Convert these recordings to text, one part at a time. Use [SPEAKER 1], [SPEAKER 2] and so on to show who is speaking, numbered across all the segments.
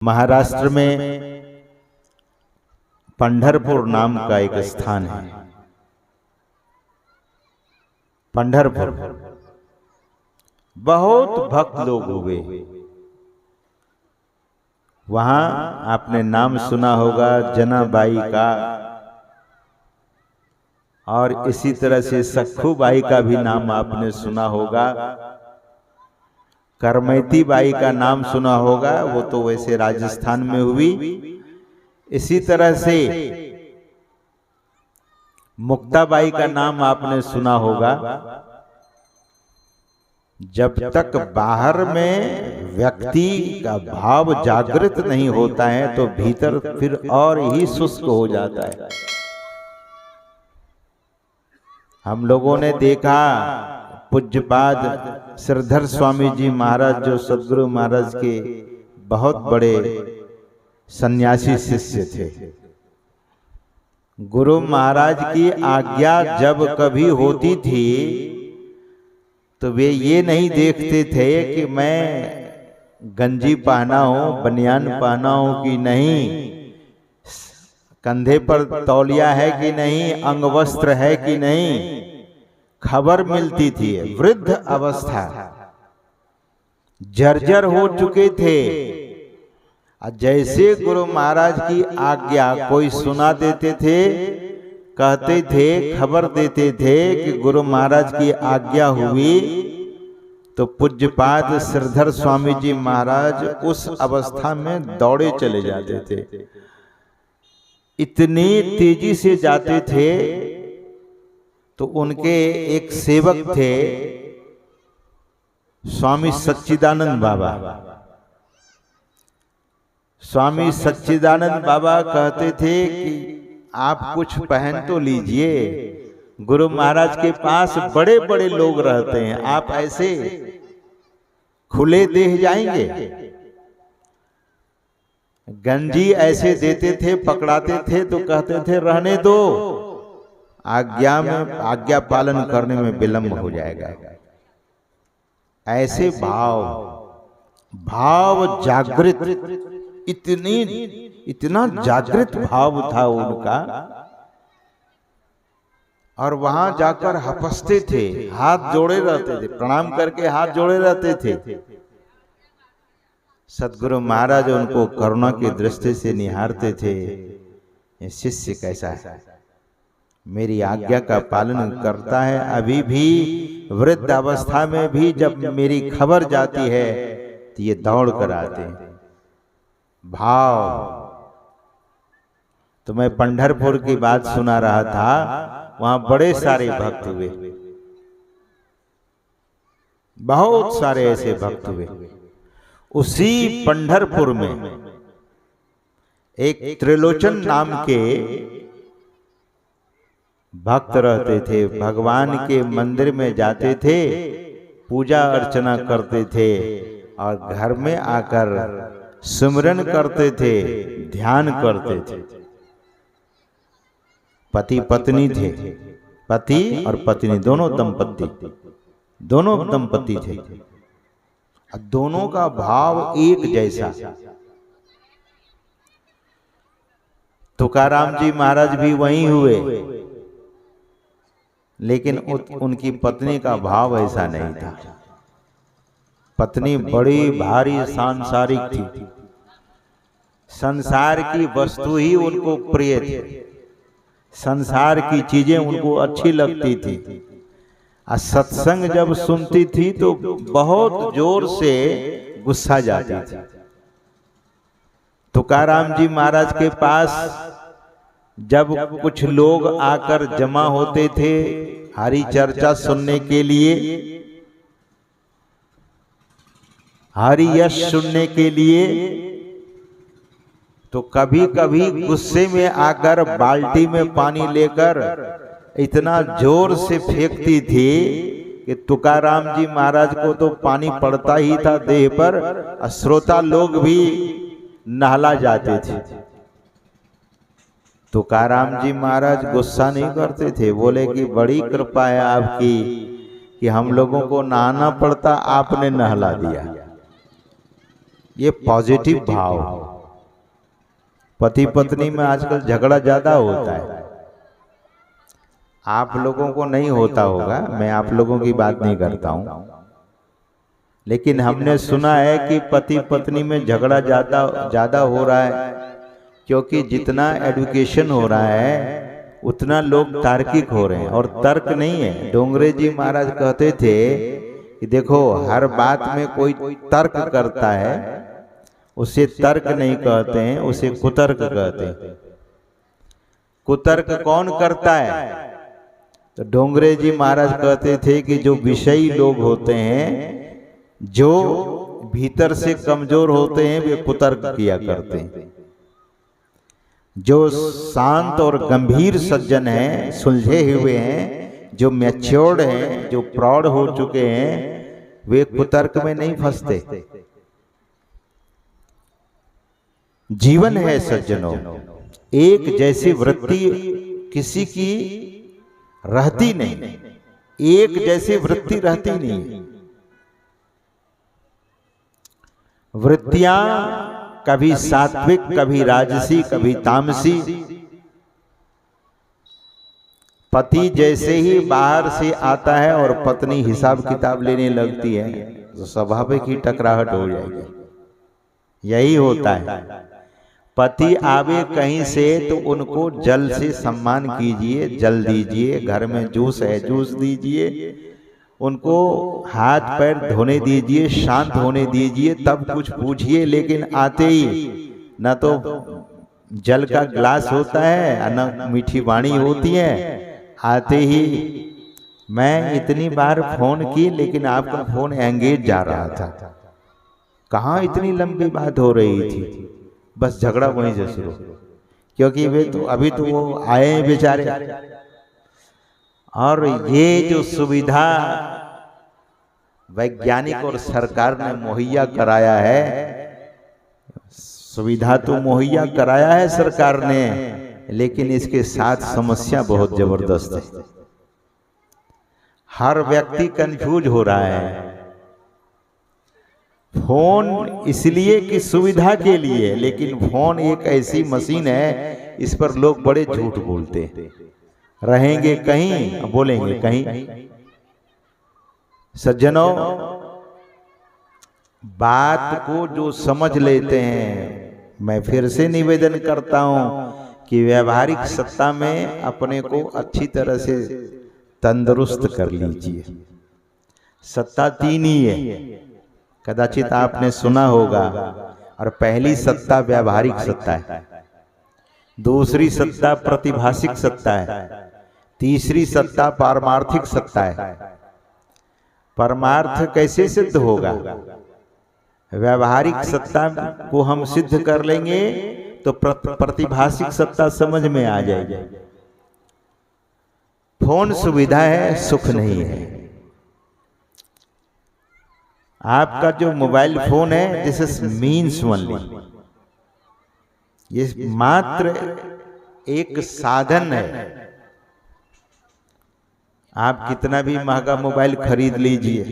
[SPEAKER 1] महाराष्ट्र में पंढरपुर नाम का एक स्थान है। पंढरपुर बहुत भक्त लोग हुए वहां। आपने नाम सुना होगा जनाबाई का, और इसी तरह से सखूबाई का भी नाम आपने सुना होगा। करमैती बाई का नाम सुना होगा, वो तो वैसे राजस्थान में हुई। इसी तरह से मुक्ताबाई का नाम आपने सुना होगा। जब तक बाहर में व्यक्ति का भाव जागृत नहीं होता है तो भीतर फिर और ही शुष्क हो जाता है। हम लोगों ने देखा पूज्यपाद श्रीधर स्वामी जी महाराज, जो सद्गुरु महाराज के बहुत बड़े सन्यासी शिष्य थे। गुरु महाराज की आज्ञा जब कभी होती थी तो वे ये नहीं देखते थे कि मैं गंजी पहना हूं, बनियान पहना हूं कि नहीं, कंधे पर तौलिया है कि नहीं, अंगवस्त्र है कि नहीं। खबर मिलती थी। वृद्ध अवस्था, जर्जर हो चुके थे। जैसे गुरु महाराज की आज्ञा कोई सुना देते थे, कहते थे, खबर देते थे कि गुरु महाराज की आज्ञा हुई, तो पूज्यपाद श्रीधर स्वामी जी महाराज उस अवस्था में दौड़े चले जाते थे। इतनी तेजी से जाते थे तो उनके एक सेवक थे स्वामी सच्चिदानंद बाबा। स्वामी सच्चिदानंद बाबा कहते थे कि आप कुछ पहन तो लीजिए, गुरु महाराज के पास बड़े बड़े लोग रहते हैं, आप ऐसे खुले देह जाएंगे। गंजी ऐसे देते थे, पकड़ाते थे तो कहते थे रहने दो, आज्ञा पालन करने में विलंब हो जाएगा। ऐसे भाव जागृत, इतना जागृत भाव था उनका। और वहां जाकर हपसते थे, हाथ जोड़े रहते थे, प्रणाम करके हाथ जोड़े रहते थे। सद्गुरु महाराज उनको करुणा की दृष्टि से निहारते थे, ये शिष्य कैसा है, मेरी आज्ञा का पालन करता है। अभी भी वृद्ध अवस्था में भी जब मेरी खबर जाती है तो ये दौड़ कर आते हैं। भाव। तो मैं पंढरपुर की बात सुना रहा था, वहां बड़े सारे भक्त हुए, बहुत सारे ऐसे भक्त हुए। उसी पंढरपुर में एक त्रिलोचन नाम के भक्त रहते थे। भगवान के मंदिर में जाते थे, पूजा अर्चना करते थे और घर में आकर सिमरन करते थे, ध्यान करते थे। पति पत्नी थे, पति और पत्नी दोनों दंपति थे। दोनों का भाव एक जैसा। तुकाराम जी महाराज भी वहीं हुए, लेकिन उनकी पत्नी का भाव ऐसा नहीं था। पत्नी बड़ी भारी सांसारिक थी, संसार की वस्तु ही उनको प्रिय थी, संसार की चीजें उनको अच्छी लगती थी। सत्संग जब सुनती थी तो बहुत जोर से गुस्सा जाती थी। तुकाराम जी महाराज के पास जब कुछ लोग आकर जमा होते थे हरि चर्चा सुनने के लिए, हरि यश सुनने के लिए, तो कभी कभी गुस्से में आकर बाल्टी में पानी लेकर इतना जोर से फेंकती थी कि तुकाराम जी महाराज को तो पानी पड़ता ही था देह पर, श्रोता लोग भी नहला जाते थे। तुकाराम जी महाराज गुस्सा नहीं करते थे, बोले कि बड़ी कृपा है आपकी कि हम लोगों को नहाना पड़ता, आपने नहला दिया। ये पॉजिटिव भाव। पति पत्नी में आजकल झगड़ा ज्यादा होता है। आप लोगों को नहीं होता होगा, मैं आप लोगों की बात नहीं करता हूं, लेकिन हमने सुना है कि पति पत्नी में झगड़ा ज्यादा हो रहा है, क्योंकि जितना एडुकेशन हो रहा है उतना लोग तार्किक हो रहे हैं। और तर्क नहीं है, डोंगरे जी महाराज कहते थे कि देखो हर बात में कोई तर्क करता है, उसे तर्क नहीं कहते हैं, उसे कुतर्क कहते हैं। कुतर्क कौन करता है? तो डोंगरे जी महाराज कहते थे कि जो विषयी लोग होते हैं, जो भीतर से कमजोर होते हैं, वे कुतर्क किया करते हैं। जो शांत और गंभीर सज्जन हैं, सुलझे हुए हैं, जो मैच्योर्ड हैं, जो प्रौढ़ हो चुके हैं, वे कुतर्क में नहीं फंसते। जीवन है सज्जनों, एक जैसी वृत्ति किसी की रहती नहीं, एक जैसी वृत्ति रहती नहीं। वृत्तियां कभी सात्विक, कभी राजसी, कभी तामसी। पति जैसे ही बाहर से आता है और पत्नी हिसाब किताब लेने लगती है, तो स्वाभाविक ही टकराहट हो जाएगी। यही होता है। पति आवे कहीं से तो उनको जल से सम्मान कीजिए, जल दीजिए, घर में जूस है जूस दीजिए, उनको हाथ पैर धोने दीजिए, शांत होने दीजिए, तब कुछ पूछिए। लेकिन आते ही न तो जल का ग्लास होता है, न मीठी वाणी होती है। आते ही मैं इतनी बार फोन की, लेकिन आपका फोन एंगेज जा रहा था। कहाँ इतनी लंबी बात हो रही थी, बस झगड़ा वहीं से शुरू, क्योंकि वे तो अभी तो वो आए हैं बेचारे। और ये जो सुविधा वैज्ञानिक और सरकार ने मुहैया कराया है, सुविधा तो मुहैया कराया है सरकार ने, लेकिन इसके साथ समस्या बहुत जबरदस्त है। हर व्यक्ति कंफ्यूज हो रहा है। फोन इसलिए कि सुविधा के लिए, लेकिन फोन एक ऐसी मशीन है, इस पर लोग बड़े झूठ बोलते हैं। रहेंगे कहीं, बोलेंगे कहीं। सज्जनों, बात को जो समझ लेते हैं, मैं फिर से निवेदन करता हूं कि व्यवहारिक सत्ता में अपने को अच्छी तरह से तंदुरुस्त कर लीजिए। सत्ता तीन ही है, कदाचित आपने सुना होगा। और पहली सत्ता व्यवहारिक सत्ता है, दूसरी सत्ता प्रतिभाषिक सत्ता है, तीसरी सत्ता पारमार्थिक सत्ता है। परमार्थ कैसे सिद्ध होगा? व्यवहारिक सत्ता को हम सिद्ध कर लेंगे तो प्रतिभाषिक सत्ता समझ में आ जाएगी। फोन सुविधा है, सुख नहीं है। आपका जो मोबाइल फोन है, दिस इज मीन्स ओनली, ये मात्र एक साधन है। आप कितना भी महंगा मोबाइल खरीद लीजिए,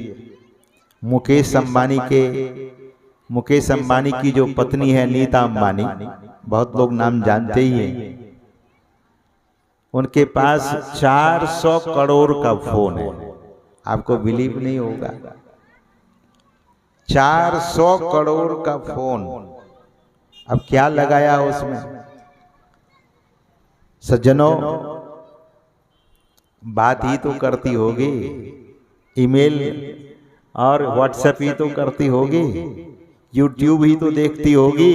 [SPEAKER 1] मुकेश अंबानी की जो पत्नी है नीता अंबानी, बहुत लोग नाम जानते ही हैं, उनके पास 400 करोड़ का फोन है। आपको बिलीव नहीं होगा, 400 करोड़ का फोन। अब क्या लगाया उसमें? सज्जनों, बात ही तो करती होगी, ईमेल और व्हाट्सएप ही तो करती होगी, यूट्यूब ही तो देखती होगी।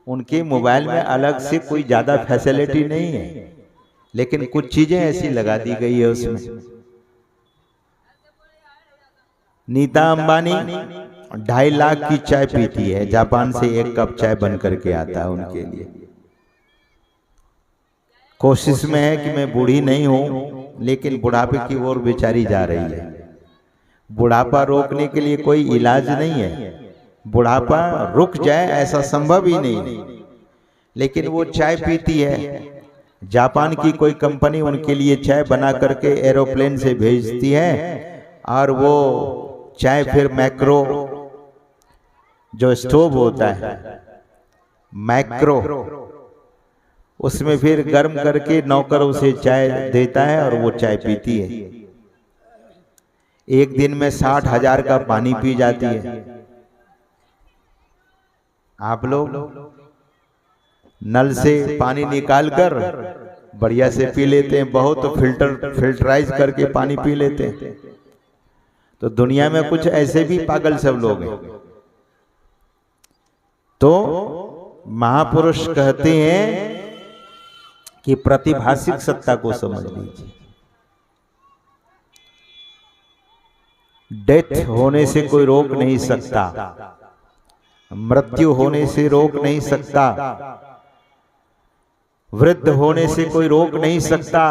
[SPEAKER 1] उनके मोबाइल में अलग से कोई ज्यादा फैसिलिटी नहीं है, लेकिन कुछ चीजें ऐसी लगा दी गई है उसमें। नीता अंबानी 2.5 लाख की चाय पीती है, जापान से 1 कप चाय बन करके आता है उनके लिए। कोशिश में है कि मैं बूढ़ी नहीं हूं, लेकिन बुढ़ापे की ओर बेचारी जा रही है। बुढ़ापा रोकने के लिए कोई इलाज नहीं है, बुढ़ापा रुक जाए ऐसा संभव ही नहीं, लेकिन वो चाय पीती है। जापान की कोई कंपनी उनके लिए चाय बना करके एरोप्लेन से भेजती है, और वो चाय फिर मैक्रो जो स्टोव होता है, मैक्रो, उसमें फिर गर्म करके नौकर उसे चाय देता है और वो चाय पीती है। एक दिन में 60,000 का पानी पी जाती है। आप लोग नल से पानी निकालकर बढ़िया से पी लेते हैं, बहुत फिल्टराइज करके पानी पी लेते हैं। तो दुनिया में कुछ ऐसे भी पागल सब लोग हैं। तो महापुरुष कहते हैं कि प्रतिभासिक सत्ता को समझ लीजिए। डेथ होने से कोई रोक नहीं सकता, मृत्यु होने से रोक नहीं सकता, वृद्ध होने से कोई रोक नहीं सकता।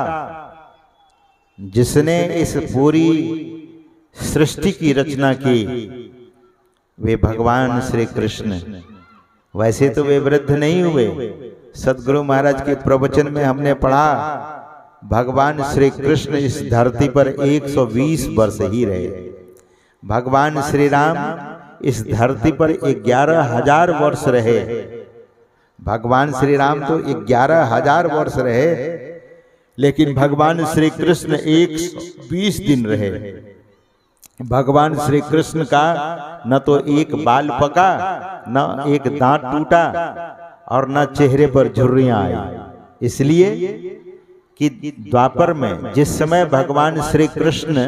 [SPEAKER 1] जिसने इस पूरी सृष्टि की रचना की वे भगवान श्री कृष्ण। वैसे तो वे वृद्ध नहीं हुए। सदगुरु महाराज के प्रवचन में हमने पढ़ा भगवान श्री कृष्ण इस धरती पर 120 वर्ष ही रहे। भगवान श्री राम इस धरती पर 11,000 वर्ष रहे। भगवान श्री राम तो 11,000 वर्ष रहे, लेकिन भगवान श्री कृष्ण 120 दिन रहे। भगवान श्री कृष्ण का न तो एक बाल पका, न एक दांत टूटा और न चेहरे पर झुर्रियां आई। इसलिए कि द्वापर में जिस समय भगवान श्री कृष्ण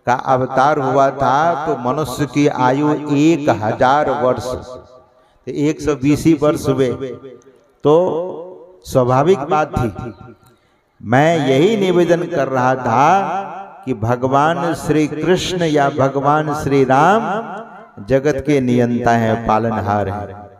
[SPEAKER 1] का अवतार हुआ था तो मनुष्य की आयु 1,000 वर्ष, तो 120 वर्ष हुए। तो स्वाभाविक बात थी। मैं यही निवेदन कर रहा था कि भगवान श्री कृष्ण या भगवान श्री राम जगत के नियंता हैं, पालनहार हैं।